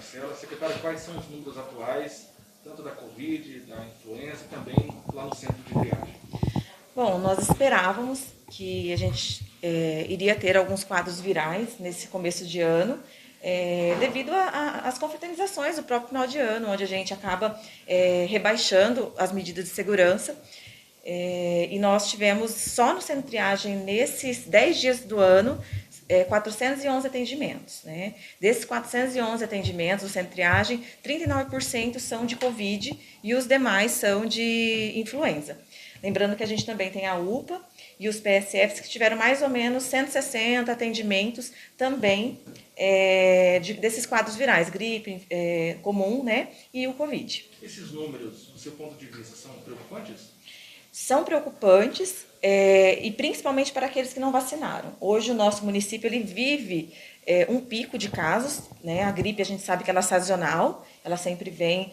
Marcela. Secretária, quais são os números atuais, tanto da Covid, da influenza, e também lá no centro de triagem? Bom, nós esperávamos que a gente iria ter alguns quadros virais nesse começo de ano, devido às confraternizações do próprio final de ano, onde a gente acaba rebaixando as medidas de segurança. E nós tivemos só no centro de triagem, nesses 10 dias do ano, 411 atendimentos. Né? Desses 411 atendimentos do centro de triagem, 39% são de Covid e os demais são de influenza. Lembrando que a gente também tem a UPA e os PSFs que tiveram mais ou menos 160 atendimentos também desses quadros virais, gripe comum, né, e o Covid. Esses números, do seu ponto de vista, são preocupantes? São preocupantes e principalmente para aqueles que não vacinaram. Hoje o nosso município ele vive um pico de casos, né? A gripe a gente sabe que ela é sazonal, ela sempre vem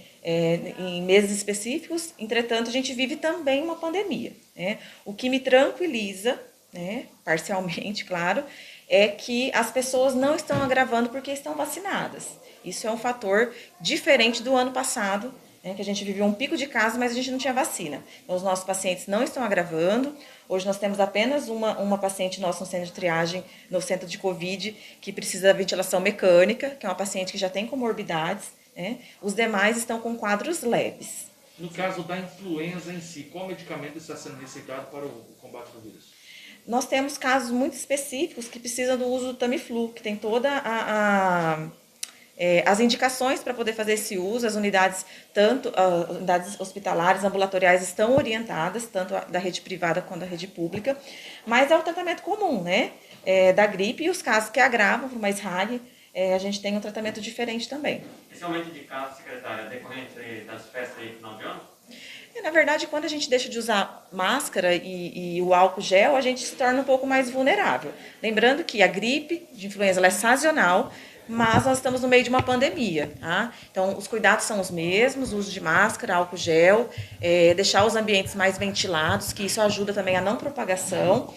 em meses específicos, entretanto a gente vive também uma pandemia. Né? O que me tranquiliza, né, parcialmente, claro, é que as pessoas não estão agravando porque estão vacinadas. Isso é um fator diferente do ano passado, que a gente viveu um pico de casos, mas a gente não tinha vacina. Então, os nossos pacientes não estão agravando. Hoje nós temos apenas uma paciente nossa no centro de triagem, no centro de Covid, que precisa da ventilação mecânica, que é uma paciente que já tem comorbidades. Né? Os demais estão com quadros leves. No caso da influenza em si, qual medicamento está sendo receitado para o combate do vírus? Nós temos casos muito específicos que precisam do uso do Tamiflu, que tem toda as indicações para poder fazer esse uso. As unidades, tanto unidades hospitalares, ambulatoriais, estão orientadas, tanto da rede privada quanto da rede pública, mas é o tratamento comum, né? Da gripe, e os casos que agravam para uma SRAG, a gente tem um tratamento diferente também. Esse aumento de casos, secretária, é decorrente das festas aí no final de ano? Na verdade, quando a gente deixa de usar máscara e o álcool gel, a gente se torna um pouco mais vulnerável. Lembrando que a gripe de influenza ela é sazonal, mas nós estamos no meio de uma pandemia. Tá? Então, os cuidados são os mesmos, o uso de máscara, álcool gel, deixar os ambientes mais ventilados, que isso ajuda também a não propagação,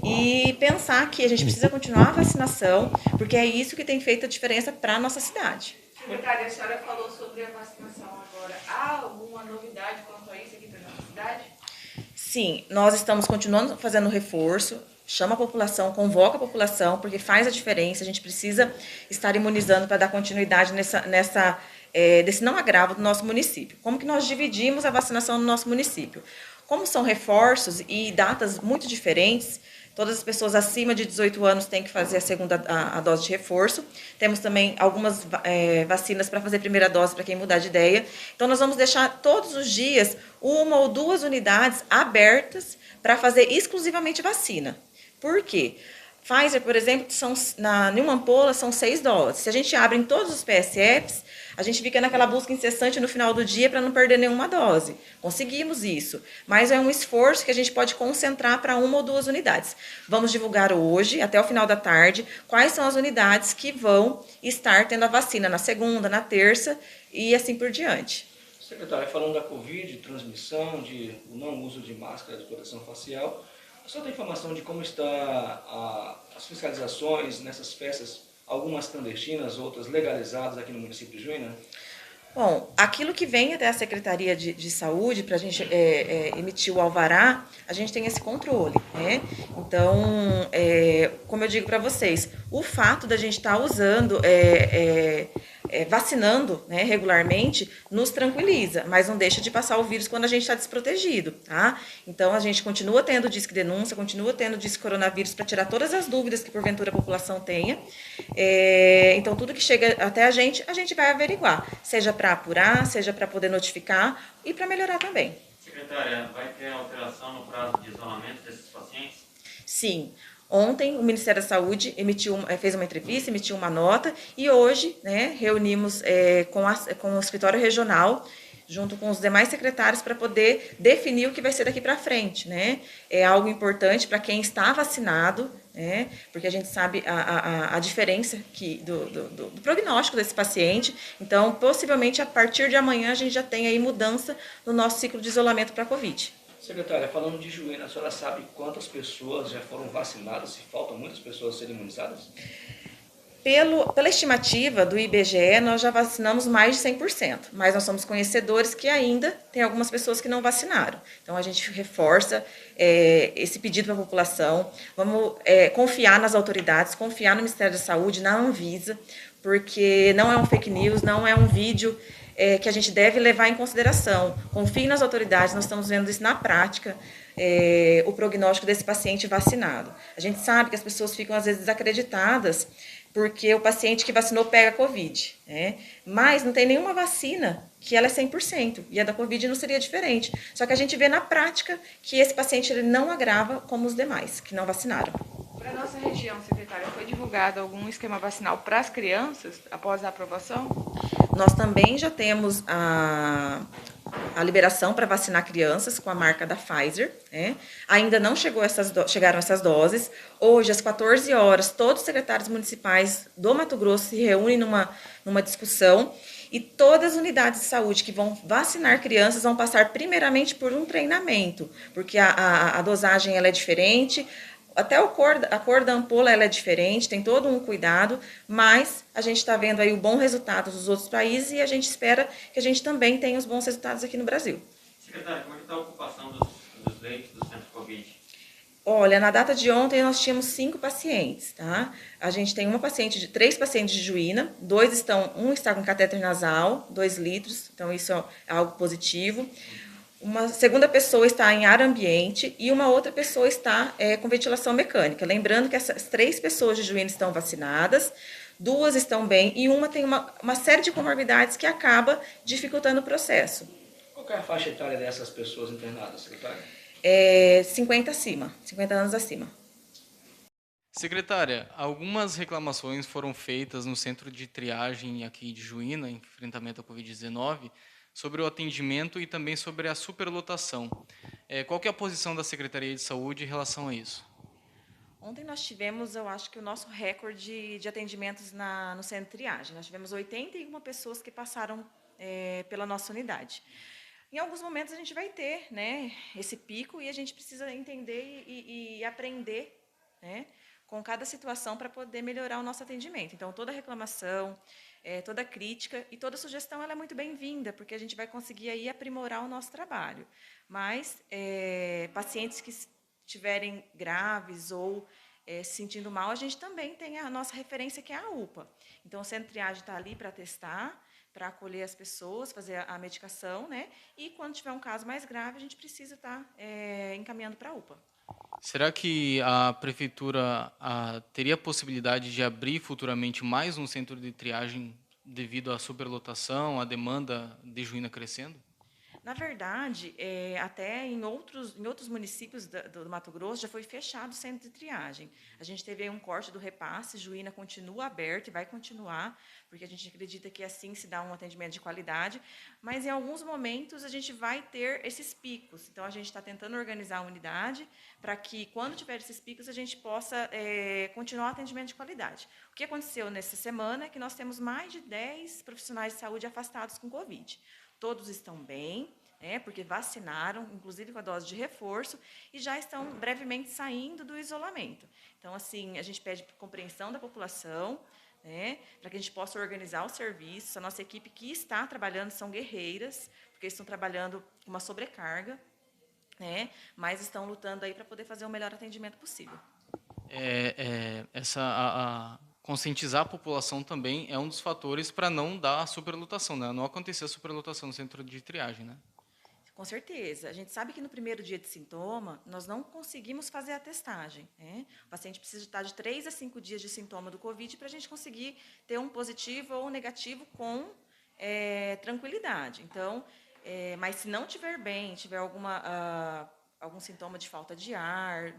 e pensar que a gente precisa continuar a vacinação, porque é isso que tem feito a diferença para a nossa cidade. Secretária, a senhora falou sobre a vacinação agora. Há alguma novidade quanto a isso aqui para a nossa cidade? Sim, nós estamos continuando fazendo reforço, chama a população, convoca a população, porque faz a diferença, a gente precisa estar imunizando para dar continuidade desse não agravo do nosso município. Como que nós dividimos a vacinação no nosso município? Como são reforços e datas muito diferentes, todas as pessoas acima de 18 anos têm que fazer a dose de reforço. Temos também algumas vacinas para fazer primeira dose para quem mudar de ideia. Então, nós vamos deixar todos os dias 1 ou 2 unidades abertas para fazer exclusivamente vacina. Por quê? Pfizer, por exemplo, em uma ampola são 6 doses. Se a gente abre em todos os PSFs, a gente fica naquela busca incessante no final do dia para não perder nenhuma dose. Conseguimos isso, mas é um esforço que a gente pode concentrar para 1 ou 2 unidades. Vamos divulgar hoje, até o final da tarde, quais são as unidades que vão estar tendo a vacina na segunda, na terça e assim por diante. Secretária, falando da Covid, transmissão, o não uso de máscara de proteção facial, a senhora tem informação de como estão as fiscalizações nessas festas? Algumas clandestinas, outras legalizadas aqui no município de Juína? Bom, aquilo que vem até a Secretaria de Saúde para a gente emitir o alvará, a gente tem esse controle, né? Então, como eu digo para vocês, o fato da gente estar usando, vacinando, né, regularmente, nos tranquiliza, mas não deixa de passar o vírus quando a gente está desprotegido, tá? Então, a gente continua tendo disque denúncia, continua tendo disque coronavírus para tirar todas as dúvidas que porventura a população tenha. Então, tudo que chega até a gente vai averiguar, seja para apurar, seja para poder notificar e para melhorar também. Secretária, vai ter alteração no prazo de isolamento desses pacientes? Sim. Ontem, o Ministério da Saúde fez uma entrevista, emitiu uma nota, e hoje, né, reunimos com o escritório regional, junto com os demais secretários, para poder definir o que vai ser daqui para frente. Né? É algo importante para quem está vacinado, né, porque a gente sabe a diferença do prognóstico desse paciente. Então, possivelmente, a partir de amanhã, a gente já tem aí mudança no nosso ciclo de isolamento para a Covid. Secretária, falando de Juína, a senhora sabe quantas pessoas já foram vacinadas? Se faltam muitas pessoas serem imunizadas? Pela estimativa do IBGE, nós já vacinamos mais de 100%, mas nós somos conhecedores que ainda tem algumas pessoas que não vacinaram. Então, a gente reforça esse pedido para a população. Vamos confiar nas autoridades, confiar no Ministério da Saúde, na Anvisa, porque não é um fake news, não é um vídeo que a gente deve levar em consideração. Confie nas autoridades, nós estamos vendo isso na prática, o prognóstico desse paciente vacinado. A gente sabe que as pessoas ficam, às vezes, desacreditadas, porque o paciente que vacinou pega Covid, né? Mas não tem nenhuma vacina que ela é 100%, e a da Covid não seria diferente. Só que a gente vê na prática que esse paciente ele não agrava como os demais, que não vacinaram. Para a nossa região, secretária, foi divulgado algum esquema vacinal para as crianças após a aprovação? Nós também já temos a liberação para vacinar crianças com a marca da Pfizer, né? Ainda não chegaram essas doses. Hoje, às 14 horas, todos os secretários municipais do Mato Grosso se reúnem numa discussão e todas as unidades de saúde que vão vacinar crianças vão passar primeiramente por um treinamento, porque a dosagem ela é diferente. Até a cor da ampola ela é diferente, tem todo um cuidado, mas a gente está vendo aí o bom resultado dos outros países e a gente espera que a gente também tenha os bons resultados aqui no Brasil. Secretário, como é que está a ocupação dos leitos do centro Covid? Olha, na data de ontem nós tínhamos 5 pacientes, tá? A gente tem 3 pacientes de Juína, um está com catéter nasal, 2 litros, então isso é algo positivo. Uma segunda pessoa está em ar ambiente e uma outra pessoa está com ventilação mecânica. Lembrando que essas 3 pessoas de Juína estão vacinadas, 2 estão bem e uma tem uma série de comorbidades que acaba dificultando o processo. Qual que é a faixa etária dessas pessoas internadas, secretária? 50 anos acima. Secretária, algumas reclamações foram feitas no centro de triagem aqui de Juína, enfrentamento à Covid-19, sobre o atendimento e também sobre a superlotação. Qual que é a posição da Secretaria de Saúde em relação a isso? Ontem nós tivemos, eu acho que o nosso recorde de atendimentos no centro de triagem. Nós tivemos 81 pessoas que passaram pela nossa unidade. Em alguns momentos a gente vai ter, né, esse pico e a gente precisa entender e aprender, né, com cada situação para poder melhorar o nosso atendimento. Então, toda reclamação, toda crítica e toda sugestão ela é muito bem-vinda, porque a gente vai conseguir aí aprimorar o nosso trabalho. Mas pacientes que estiverem graves ou se sentindo mal, a gente também tem a nossa referência, que é a UPA. Então, o centro de triagem está ali para testar, para acolher as pessoas, fazer a medicação, né? E quando tiver um caso mais grave, a gente precisa estar encaminhando para a UPA. Será que a Prefeitura teria a possibilidade de abrir futuramente mais um centro de triagem devido à superlotação, à demanda de Juína crescendo? Na verdade, até em outros municípios do Mato Grosso já foi fechado o centro de triagem. A gente teve aí um corte do repasse, Juína continua aberto e vai continuar, porque a gente acredita que assim se dá um atendimento de qualidade, mas em alguns momentos a gente vai ter esses picos. Então, a gente está tentando organizar a unidade para que, quando tiver esses picos, a gente possa continuar o atendimento de qualidade. O que aconteceu nessa semana é que nós temos mais de 10 profissionais de saúde afastados com Covid. Todos estão bem, porque vacinaram, inclusive com a dose de reforço, e já estão brevemente saindo do isolamento. Então, assim, a gente pede compreensão da população, para que a gente possa organizar o serviço. A nossa equipe que está trabalhando são guerreiras, porque estão trabalhando com uma sobrecarga, mas estão lutando aí para poder fazer o melhor atendimento possível. Conscientizar a população também é um dos fatores para não dar a superlotação, né? Não acontecer a superlotação no centro de triagem, né? Com certeza. A gente sabe que no primeiro dia de sintoma, nós não conseguimos fazer a testagem. O paciente precisa estar de 3 a 5 dias de sintoma do Covid para a gente conseguir ter um positivo ou um negativo com tranquilidade. Então, mas se não estiver bem, tiver algum sintoma de falta de ar,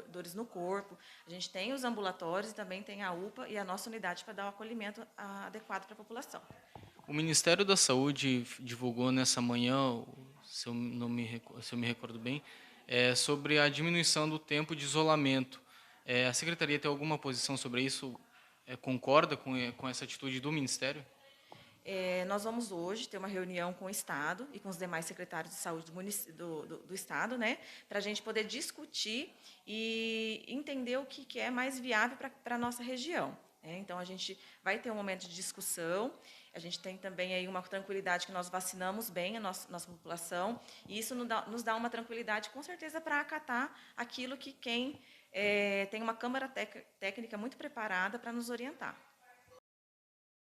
dores no corpo, a gente tem os ambulatórios e também tem a UPA e a nossa unidade para dar o acolhimento adequado para a população. O Ministério da Saúde divulgou nessa manhã, se eu me recordo bem, sobre a diminuição do tempo de isolamento. A Secretaria tem alguma posição sobre isso? Concorda com essa atitude do Ministério? Nós vamos hoje ter uma reunião com o Estado e com os demais secretários de saúde do Estado, para a gente poder discutir e entender o que é mais viável para a nossa região. Então, a gente vai ter um momento de discussão, a gente tem também aí uma tranquilidade que nós vacinamos bem a nossa população, e isso nos dá uma tranquilidade, com certeza, para acatar aquilo que quem tem uma câmara técnica muito preparada para nos orientar.